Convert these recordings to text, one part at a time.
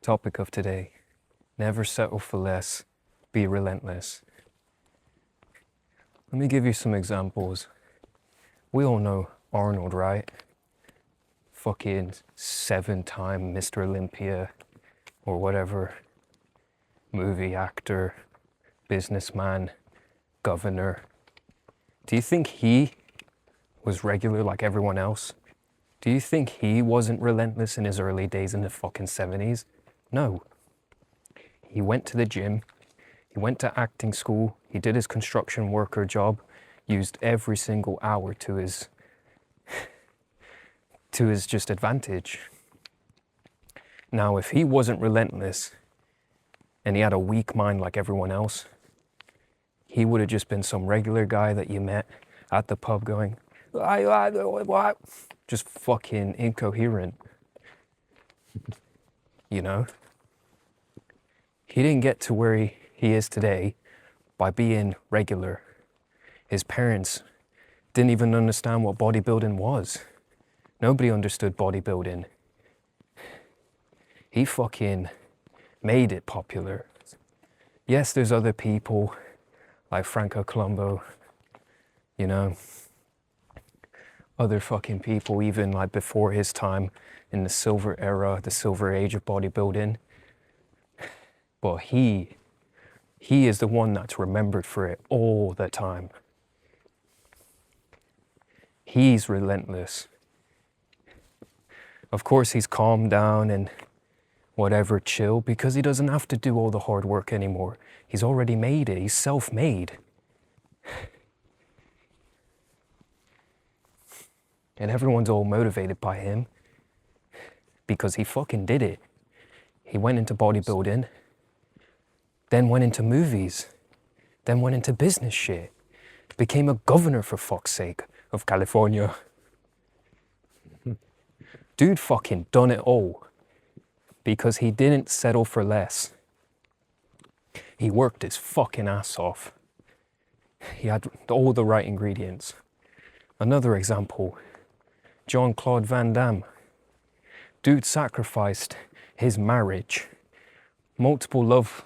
Topic of today, never settle for less, be relentless. Let me give you some examples. We all know Arnold, right? Fucking 7-time Mr. Olympia or whatever. Movie actor, businessman, governor. Do you think he was regular like everyone else? Do you think he wasn't relentless in his early days in the fucking 70s? No. He went to the gym, he went to acting school, he did his construction worker job, used every single hour to his just advantage. Now, if he wasn't relentless and he had a weak mind like everyone else, he would have just been some regular guy that you met at the pub going, what? Just fucking incoherent. You know? He didn't get to where he is today by being regular. His parents didn't even understand what bodybuilding was. Nobody understood bodybuilding. He fucking made it popular. Yes, there's other people like Franco Colombo, you know, other fucking people even like before his time in the silver era, the silver age of bodybuilding. But he is the one that's remembered for it all the time. He's relentless. Of course, he's calmed down and whatever, chill, because he doesn't have to do all the hard work anymore. He's already made it. He's self-made. And everyone's all motivated by him because he fucking did it. He went into bodybuilding, then went into movies, then went into business shit, became a governor, for fuck's sake, of California. Dude fucking done it all because he didn't settle for less. He worked his fucking ass off. He had all the right ingredients. Another example, Jean-Claude Van Damme. Dude sacrificed his marriage, multiple love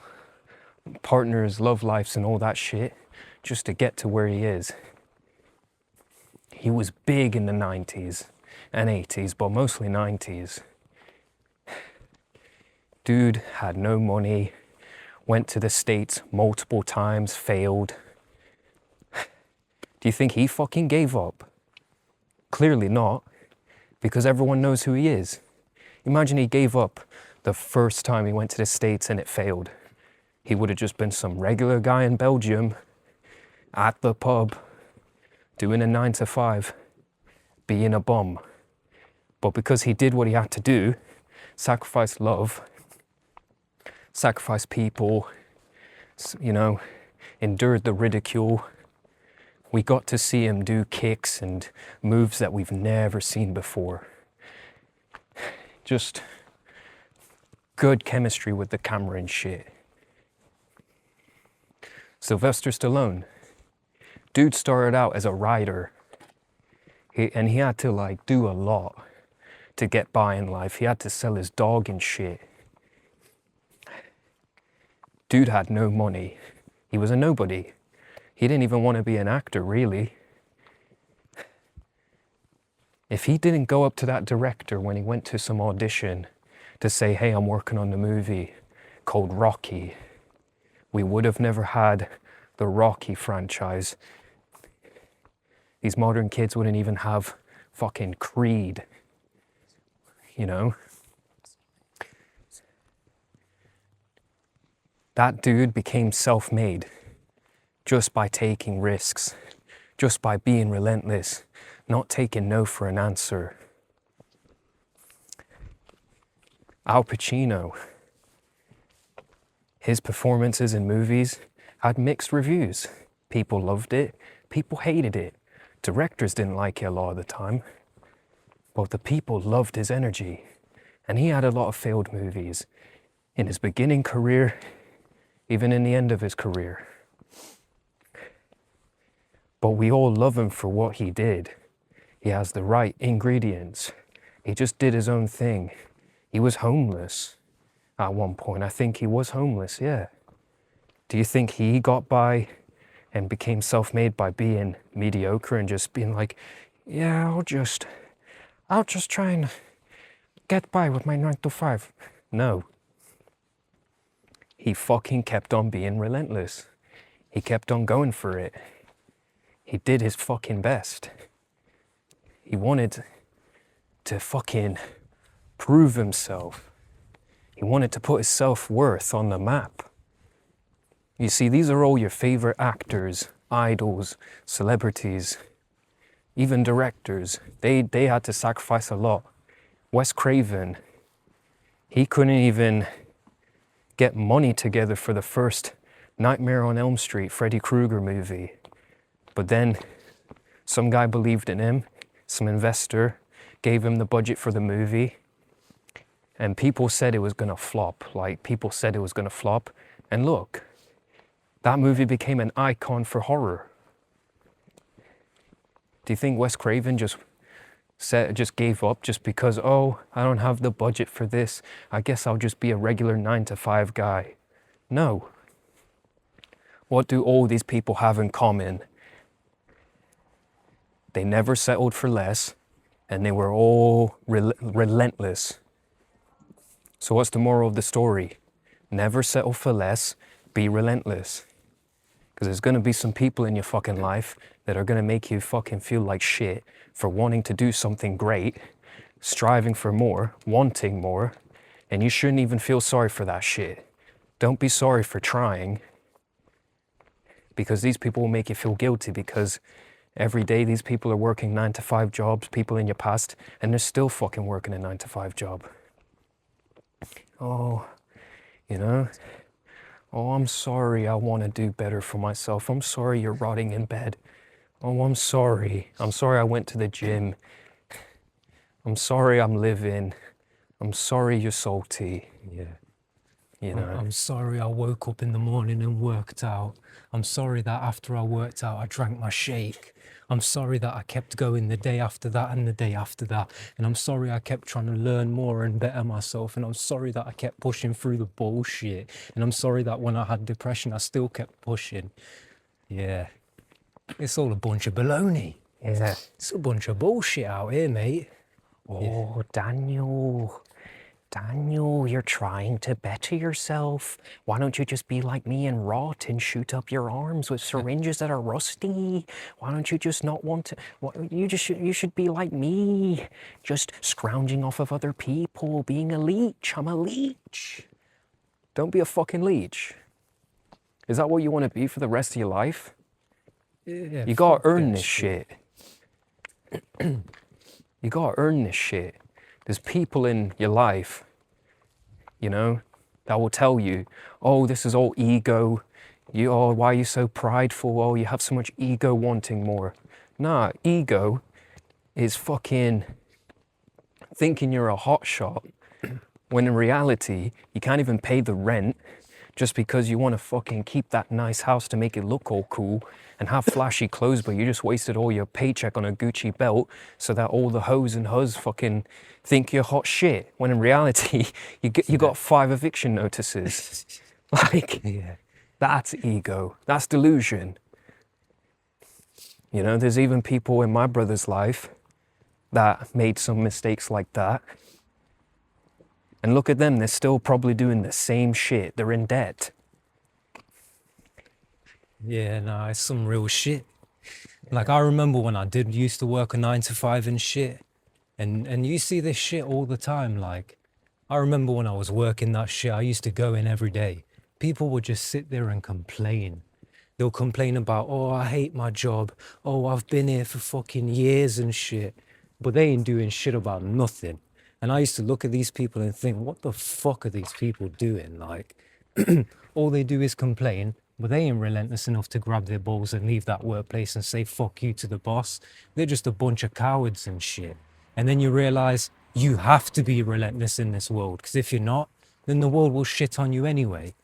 partners, love lives and all that shit just to get to where he is. He was big in the 90s and 80s, but mostly 90s. Dude had no money, went to the States multiple times, failed. Do you think he fucking gave up? Clearly not, because everyone knows who he is. Imagine he gave up the first time he went to the States and it failed. He would have just been some regular guy in Belgium, at the pub, doing a 9-to-5, being a bum. But because he did what he had to do, sacrificed love, sacrificed people, you know, endured the ridicule, we got to see him do kicks and moves that we've never seen before. Just good chemistry with the camera and shit. Sylvester Stallone. Dude started out as a writer. And he had to like do a lot to get by in life. He had to sell his dog and shit. Dude had no money. He was a nobody. He didn't even want to be an actor, really. If he didn't go up to that director when he went to some audition to say, hey, I'm working on the movie called Rocky, we would have never had the Rocky franchise. These modern kids wouldn't even have fucking Creed, you know? That dude became self-made just by taking risks, just by being relentless, not taking no for an answer. Al Pacino, his performances in movies had mixed reviews. People loved it, people hated it. Directors didn't like it a lot of the time, but the people loved his energy. And he had a lot of failed movies in his beginning career, even in the end of his career. But we all love him for what he did. He has the right ingredients. He just did his own thing. He was homeless. at one point. I think he was homeless, yeah. Do you think he got by and became self-made by being mediocre and just being like, yeah, I'll just try and get by with my 9 to 5? No. He fucking kept on being relentless. He kept on going for it. He did his fucking best. He wanted to fucking prove himself. He wanted to put his self-worth on the map. You see, these are all your favorite actors, idols, celebrities, even directors. They had to sacrifice a lot. Wes Craven, he couldn't even get money together for the first Nightmare on Elm Street, Freddy Krueger movie. But then some guy believed in him, some investor gave him the budget for the movie, and people said it was gonna flop. People said it was gonna flop, and look, that movie became an icon for horror. Do you think Wes Craven just gave up just because, oh, I don't have the budget for this, I guess I'll just be a regular 9 to 5 guy? No. What do all these people have in common? They never settled for less, and they were all relentless. So what's the moral of the story? Never settle for less, be relentless. Because there's going to be some people in your fucking life that are going to make you fucking feel like shit for wanting to do something great, striving for more, wanting more, and you shouldn't even feel sorry for that shit. Don't be sorry for trying, because these people will make you feel guilty, because every day these people are working 9 to 5 jobs, people in your past, and they're still fucking working a 9 to 5 job. Oh, you know? Oh, I'm sorry, I want to do better for myself. I'm sorry you're rotting in bed. Oh, I'm sorry. I'm sorry I went to the gym. I'm sorry I'm living. I'm sorry you're salty. Yeah. You know? I'm sorry I woke up in the morning and worked out. I'm sorry that after I worked out, I drank my shake. I'm sorry that I kept going the day after that and the day after that. And I'm sorry I kept trying to learn more and better myself. And I'm sorry that I kept pushing through the bullshit. And I'm sorry that when I had depression, I still kept pushing. Yeah. It's all a bunch of baloney. Yeah. It's a bunch of bullshit out here, mate. Oh, yeah. Daniel, you're trying to better yourself. Why don't you just be like me and rot and shoot up your arms with syringes that are rusty? Why don't you just not want to? You should be like me, just scrounging off of other people, being a leech. I'm a leech. Don't be a fucking leech. Is that what you want to be for the rest of your life? Yeah, you gotta earn this shit. You gotta earn this shit. There's people in your life, you know, that will tell you, oh, this is all ego. Why are you so prideful? Oh, you have so much ego wanting more. Nah, ego is fucking thinking you're a hotshot when in reality, you can't even pay the rent just because you want to fucking keep that nice house to make it look all cool and have flashy clothes, but you just wasted all your paycheck on a Gucci belt so that all the hoes and hus fucking think you're hot shit, when in reality, you got 5 eviction notices. Yeah. That's ego. That's delusion. You know, there's even people in my brother's life that made some mistakes like that. And look at them, they're still probably doing the same shit. They're in debt. Yeah, no, it's some real shit. Like, I remember when I used to work a 9 to 5 and shit. And you see this shit all the time. Like, I remember when I was working that shit, I used to go in every day. People would just sit there and complain. They'll complain about, oh, I hate my job. Oh, I've been here for fucking years and shit. But they ain't doing shit about nothing. And I used to look at these people and think, what the fuck are these people doing? Like, all they do is complain, but they ain't relentless enough to grab their balls and leave that workplace and say fuck you to the boss. They're just a bunch of cowards and shit. And then you realize you have to be relentless in this world, because if you're not, then the world will shit on you anyway.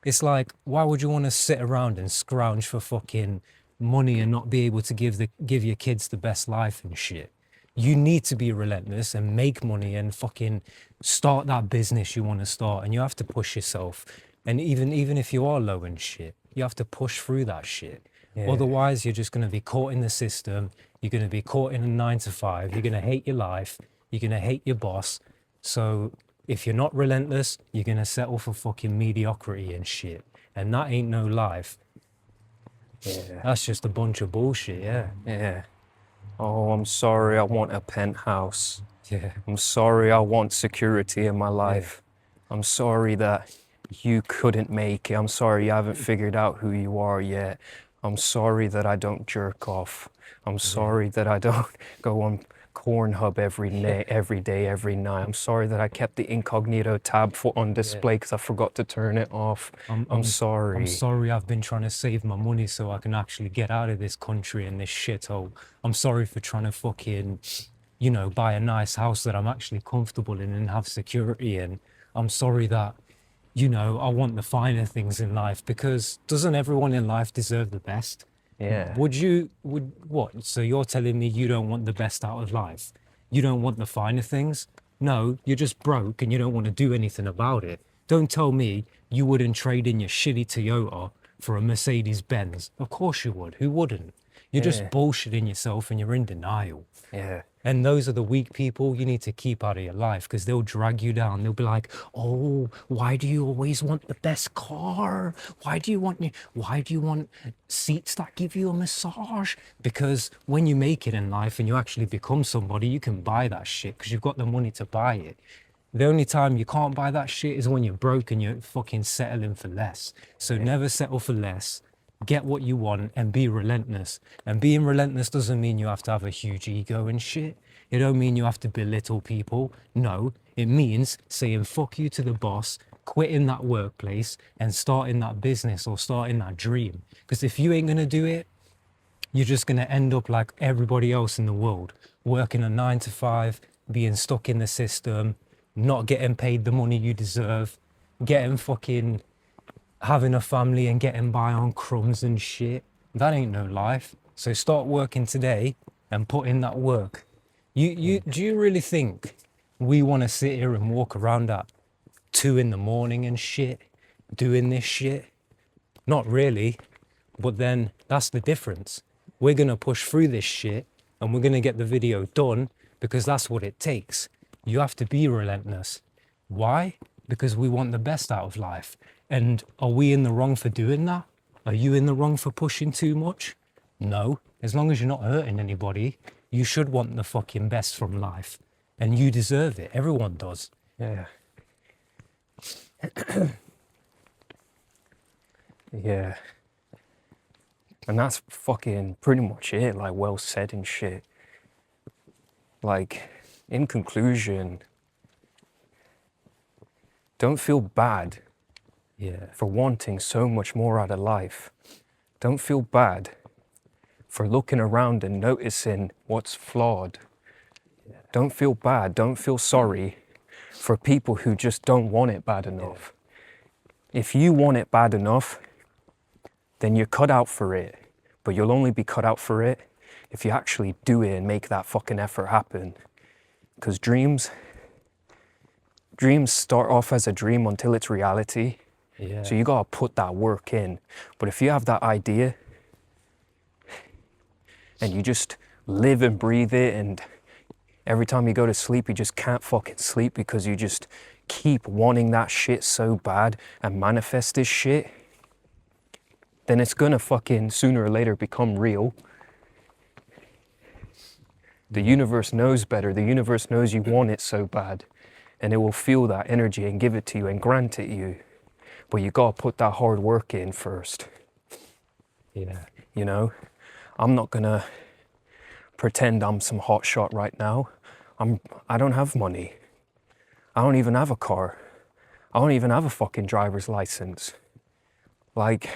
It's like, why would you want to sit around and scrounge for fucking money and not be able to give your kids the best life and shit? you need to be relentless and make money and fucking start that business you want to start, and you have to push yourself. And even if you are low and shit, you have to push through that shit. Yeah. Otherwise, you're just going to be caught in the system. You're going to be caught in a 9 to 5. You're going to hate your life. You're going to hate your boss. So if you're not relentless, you're going to settle for fucking mediocrity and shit. And that ain't no life. Yeah. That's just a bunch of bullshit, yeah. Yeah. Oh, I'm sorry, I want a penthouse. Yeah. I'm sorry, I want security in my life. I'm sorry that you couldn't make it. I'm sorry you haven't figured out who you are yet. I'm sorry that I don't jerk off. I'm sorry that I don't go on Cornhub every day, every night. I'm sorry that I kept the incognito tab on display because I forgot to turn it off. I'm sorry. I'm sorry I've been trying to save my money so I can actually get out of this country and this shithole. I'm sorry for trying to fucking, you know, buy a nice house that I'm actually comfortable in and have security in. I'm sorry that, you know, I want the finer things in life, because doesn't everyone in life deserve the best? Yeah. What? So you're telling me you don't want the best out of life? You don't want the finer things? No, you're just broke and you don't want to do anything about it. Don't tell me you wouldn't trade in your shitty Toyota for a Mercedes Benz. Of course you would. Who wouldn't? You're just bullshitting yourself and you're in denial. Yeah. And those are the weak people you need to keep out of your life, because they'll drag you down. They'll be like, oh, why do you always want the best car? Why do you want seats that give you a massage? Because when you make it in life and you actually become somebody, you can buy that shit because you've got the money to buy it. The only time you can't buy that shit is when you're broke and you're fucking settling for less. So never settle for less. Get what you want and be relentless. And being relentless doesn't mean you have to have a huge ego and shit. It don't mean you have to belittle people. No, it means saying fuck you to the boss, quitting that workplace and starting that business or starting that dream. Because if you ain't gonna do it, you're just gonna end up like everybody else in the world, working a 9 to 5, being stuck in the system, not getting paid the money you deserve, having a family and getting by on crumbs and shit. That ain't no life. So start working today and put in that work. Do you really think we want to sit here and walk around at 2 a.m. and shit, doing this shit? Not really. But then that's the difference. We're gonna push through this shit and we're gonna get the video done, because that's what it takes. You have to be relentless. Why? Because we want the best out of life. And are we in the wrong for doing that? Are you in the wrong for pushing too much? No. As long as you're not hurting anybody, you should want the fucking best from life. And you deserve it. Everyone does. Yeah. Yeah. And that's fucking pretty much it. Like, well said and shit. Like, in conclusion, don't feel bad for wanting so much more out of life. Don't feel bad for looking around and noticing what's flawed. Don't feel bad, don't feel sorry for people who just don't want it bad enough. If you want it bad enough, then you're cut out for it. But you'll only be cut out for it if you actually do it and make that fucking effort happen. Because dreams start off as a dream until it's reality. Yeah. So you gotta put that work in. But if you have that idea and you just live and breathe it, and every time you go to sleep you just can't fucking sleep because you just keep wanting that shit so bad and manifest this shit, then it's gonna fucking sooner or later become real. The universe knows better. The universe knows you want it so bad, and it will feel that energy and give it to you and grant it you. But you gotta put that hard work in first. Yeah. You know, I'm not gonna pretend I'm some hot shot right now. I don't have money. I don't even have a car. I don't even have a fucking driver's license. Like,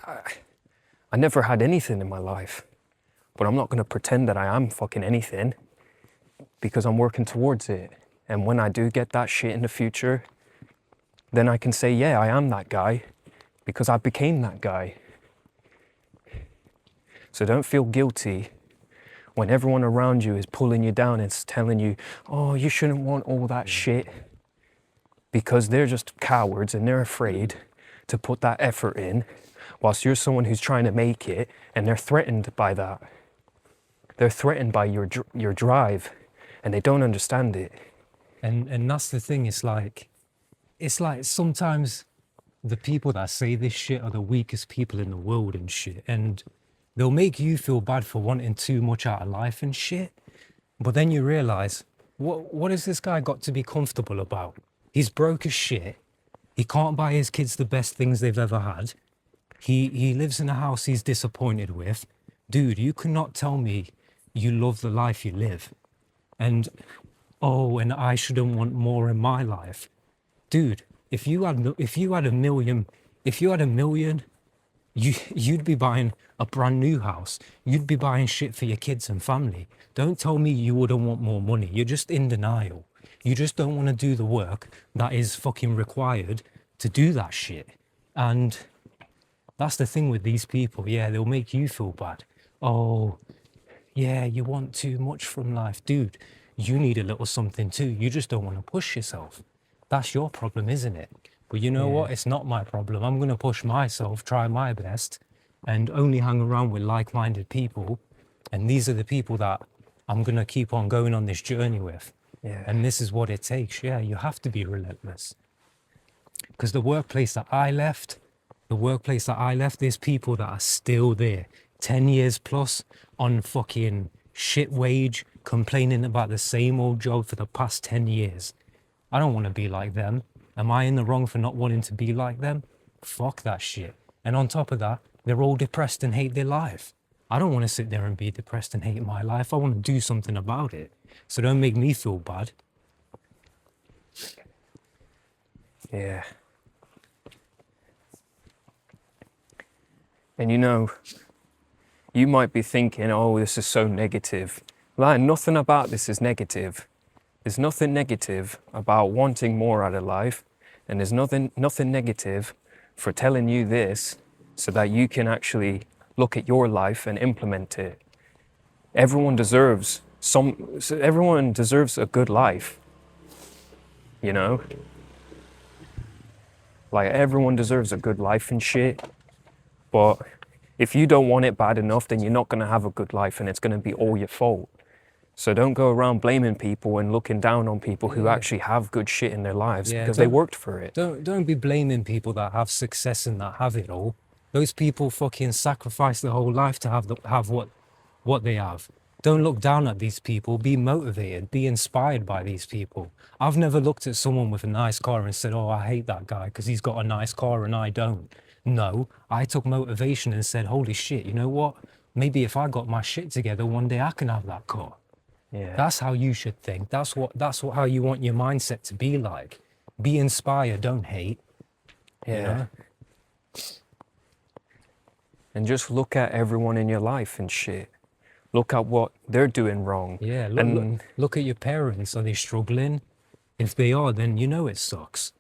I never had anything in my life. But I'm not gonna pretend that I am fucking anything, because I'm working towards it. And when I do get that shit in the future, then I can say, yeah, I am that guy, because I became that guy. So don't feel guilty when everyone around you is pulling you down and telling you, oh, you shouldn't want all that shit, because they're just cowards and they're afraid to put that effort in, whilst you're someone who's trying to make it, and they're threatened by that. They're threatened by your drive, and they don't understand it. And that's the thing. It's like sometimes the people that say this shit are the weakest people in the world and shit. And they'll make you feel bad for wanting too much out of life and shit. But then you realize, what has this guy got to be comfortable about? He's broke as shit. He can't buy his kids the best things they've ever had. He lives in a house he's disappointed with. Dude, you cannot tell me you love the life you live. And, oh, and I shouldn't want more in my life. Dude, if you had a million, you'd be buying a brand new house. You'd be buying shit for your kids and family. Don't tell me you wouldn't want more money. You're just in denial. You just don't want to do the work that is fucking required to do that shit. And that's the thing with these people. Yeah, they'll make you feel bad. Oh, yeah, you want too much from life. Dude, you need a little something too. You just don't want to push yourself. That's your problem, isn't it? But you know what? It's not my problem. I'm going to push myself, try my best, and only hang around with like-minded people. And these are the people that I'm going to keep on going on this journey with. Yeah. And this is what it takes. Yeah, you have to be relentless. Because the workplace that I left, there's people that are still there. 10 years plus on fucking shit wage, complaining about the same old job for the past 10 years. I don't want to be like them. Am I in the wrong for not wanting to be like them? Fuck that shit. And on top of that, they're all depressed and hate their life. I don't want to sit there and be depressed and hate my life. I want to do something about it. So don't make me feel bad. Yeah. And you know, you might be thinking, oh, this is so negative. Like, nothing about this is negative. There's nothing negative about wanting more out of life. And there's nothing negative for telling you this so that you can actually look at your life and implement it. Everyone deserves a good life, you know? Like, everyone deserves a good life and shit. But if you don't want it bad enough, then you're not going to have a good life, and it's going to be all your fault. So don't go around blaming people and looking down on people who actually have good shit in their lives because they worked for it. Don't be blaming people that have success and that have it all. Those people fucking sacrifice their whole life to have what they have. Don't look down at these people. Be motivated. Be inspired by these people. I've never looked at someone with a nice car and said, oh, I hate that guy because he's got a nice car and I don't. No, I took motivation and said, holy shit, you know what? Maybe if I got my shit together, one day I can have that car. Yeah. That's how you should think. That's how you want your mindset to be like. Be inspired, don't hate. Yeah. You know? And just look at everyone in your life and shit. Look at what they're doing wrong. Yeah, and look at your parents. Are they struggling? If they are, then you know it sucks.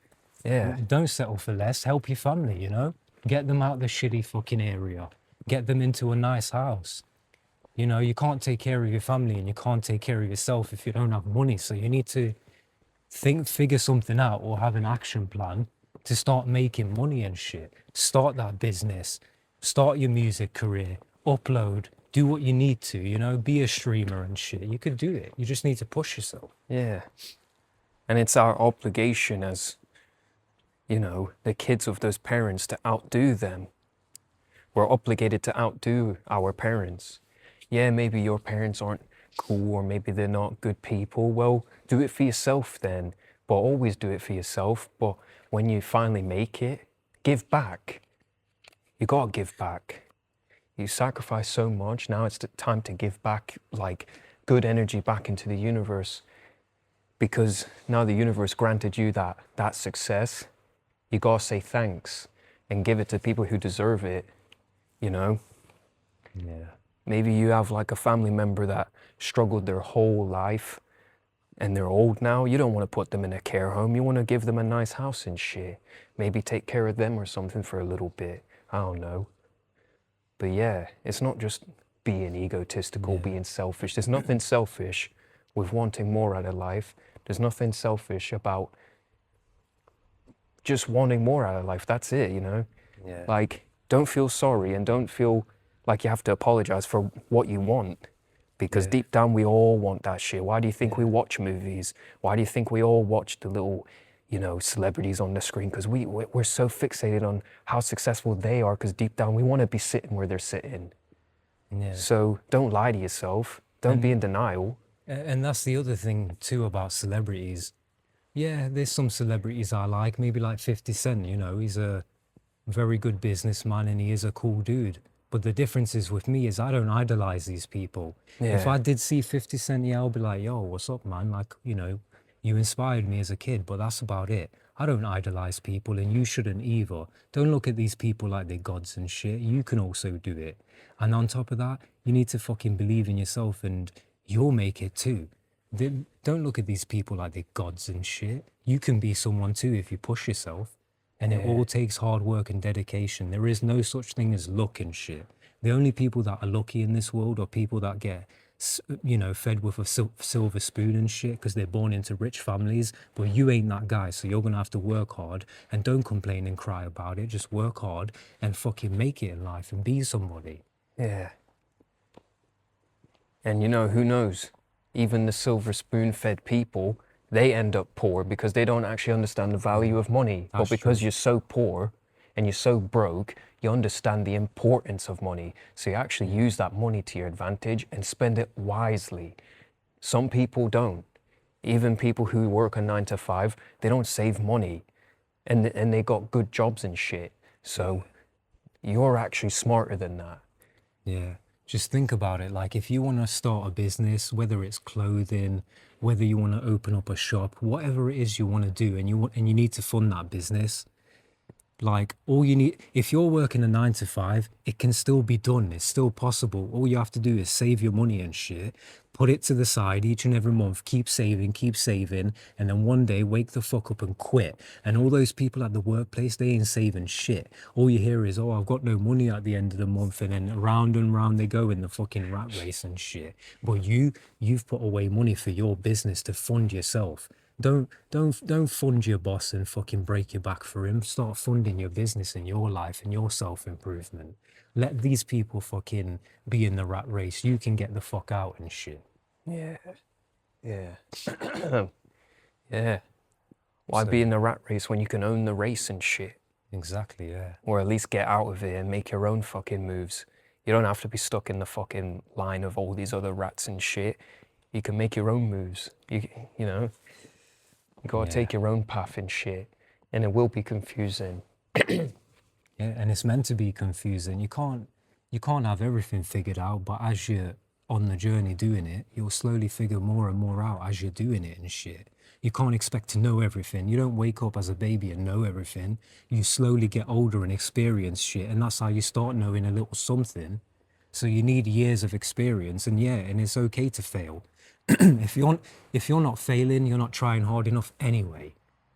yeah. Don't settle for less. Help your family, you know? Get them out the shitty fucking area. Get them into a nice house. You know, you can't take care of your family and you can't take care of yourself if you don't have money. So you need to figure something out or have an action plan to start making money and shit. Start that business. Start your music career. Upload. Do what you need to, you know? Be a streamer and shit. You could do it. You just need to push yourself. Yeah. And it's our obligation as, you know, the kids of those parents to outdo them. We're obligated to outdo our parents. Yeah, maybe your parents aren't cool or maybe they're not good people. Well, do it for yourself then. But always do it for yourself. But when you finally make it, give back. You gotta give back. You sacrifice so much. Now it's the time to give back, like, good energy back into the universe. Because now the universe granted you that success. You gotta say thanks and give it to people who deserve it, you know? Yeah. Maybe you have like a family member that struggled their whole life and they're old now. You don't want to put them in a care home. You want to give them a nice house and shit. Maybe take care of them or something for a little bit. I don't know. But yeah, it's not just being egotistical, Yeah. being selfish. There's nothing selfish with wanting more out of life. There's nothing selfish about just wanting more out of life. That's it, you know? Yeah. Like, don't feel sorry and don't feel like you have to apologize for what you want. Because Yeah. deep down, we all want that shit. Why do you think we Yeah. watch movies? Why do you think we all watch the little, you know, celebrities on the screen? Because we're so fixated on how successful they are, because deep down, we want to be sitting where they're sitting. Yeah. So don't lie to yourself. Don't be in denial. And that's the other thing too about celebrities. Yeah, there's some celebrities I like, maybe like 50 Cent, you know, he's a very good businessman and he is a cool dude. But the difference is with me is I don't idolize these people. If Yeah. I did see 50 Cent, yeah, I'll be like, yo, what's up, man? Like, you know, you inspired me as a kid, but that's about it. I don't idolize people and you shouldn't either. Don't look at these people like they're gods and shit. You can also do it. And on top of that, you need to fucking believe in yourself and you'll make it too. Don't look at these people like they're gods and shit. You can be someone too if you push yourself. And it all takes hard work and dedication. There is no such thing as luck and shit. The only people that are lucky in this world are people that get, you know, fed with a silver spoon and shit because they're born into rich families. But you ain't that guy, so you're gonna have to work hard and don't complain and cry about it. Just work hard and fucking make it in life and be somebody. Yeah. And you know, who knows? Even the silver spoon-fed people, they end up poor because they don't actually understand the value of money. But That's because true. you're so poor and you're so broke, you understand the importance of money. So you actually use that money to your advantage and spend it wisely. Some people don't. Even people who work a 9 to 5, they don't save money. And they got good jobs and shit. So you're actually smarter than that. Yeah. Just think about it. Like, if you want to start a business, whether it's clothing, whether you want to open up a shop, whatever it is you want to do, and you need to fund that business, like, all you need, if you're working a 9 to 5, it can still be done. It's still possible. All you have to do is save your money and shit, put it to the side each and every month, keep saving, and then one day wake the fuck up and quit. And all those people at the workplace, they ain't saving shit. All you hear is, oh, I've got no money at the end of the month, and then round and round they go in the fucking rat race and shit. But you've put away money for your business to fund yourself. Don't fund your boss and fucking break your back for him. Start funding your business and your life and your self-improvement. Let these people fucking be in the rat race. You can get the fuck out and shit. Yeah. Yeah. Yeah. Why So- be in the rat race when you can own the race and shit? Exactly, yeah. Or at least get out of it and make your own fucking moves. You don't have to be stuck in the fucking line of all these other rats and shit. You can make your own moves. You know, you gotta Yeah. take your own path and shit. And it will be confusing. Yeah, and it's meant to be confusing. You can't have everything figured out, but as you're on the journey doing it, you'll slowly figure more and more out as you're doing it and shit. You can't expect to know everything. You don't wake up as a baby and know everything. You slowly get older and experience shit, and that's how you start knowing a little something. So you need years of experience, and yeah, and it's okay to fail. if you're not failing, you're not trying hard enough anyway.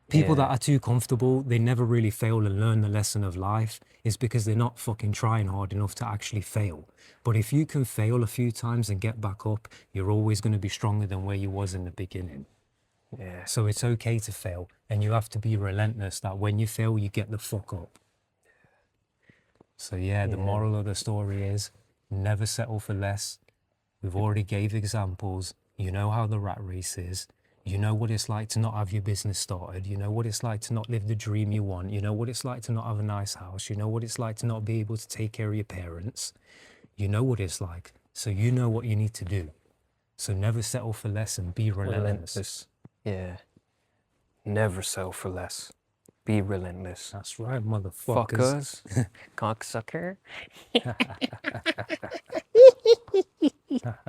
People that are too comfortable, they never really fail and learn the lesson of life, is because they're not fucking trying hard enough to actually fail. But if you can fail a few times and get back up, you're always going to be stronger than where you was in the beginning. Yeah. So it's okay to fail, and you have to be relentless that when you fail, you get the fuck up. So yeah, the moral of the story is never settle for less. We've already gave examples. You know how the rat race is. You know what it's like to not have your business started. You know what it's like to not live the dream you want. You know what it's like to not have a nice house. You know what it's like to not be able to take care of your parents. You know what it's like. So you know what you need to do. So never settle for less and be relentless. Yeah. Never settle for less. Be relentless. That's right, motherfuckers. Fuckers. Cocksucker.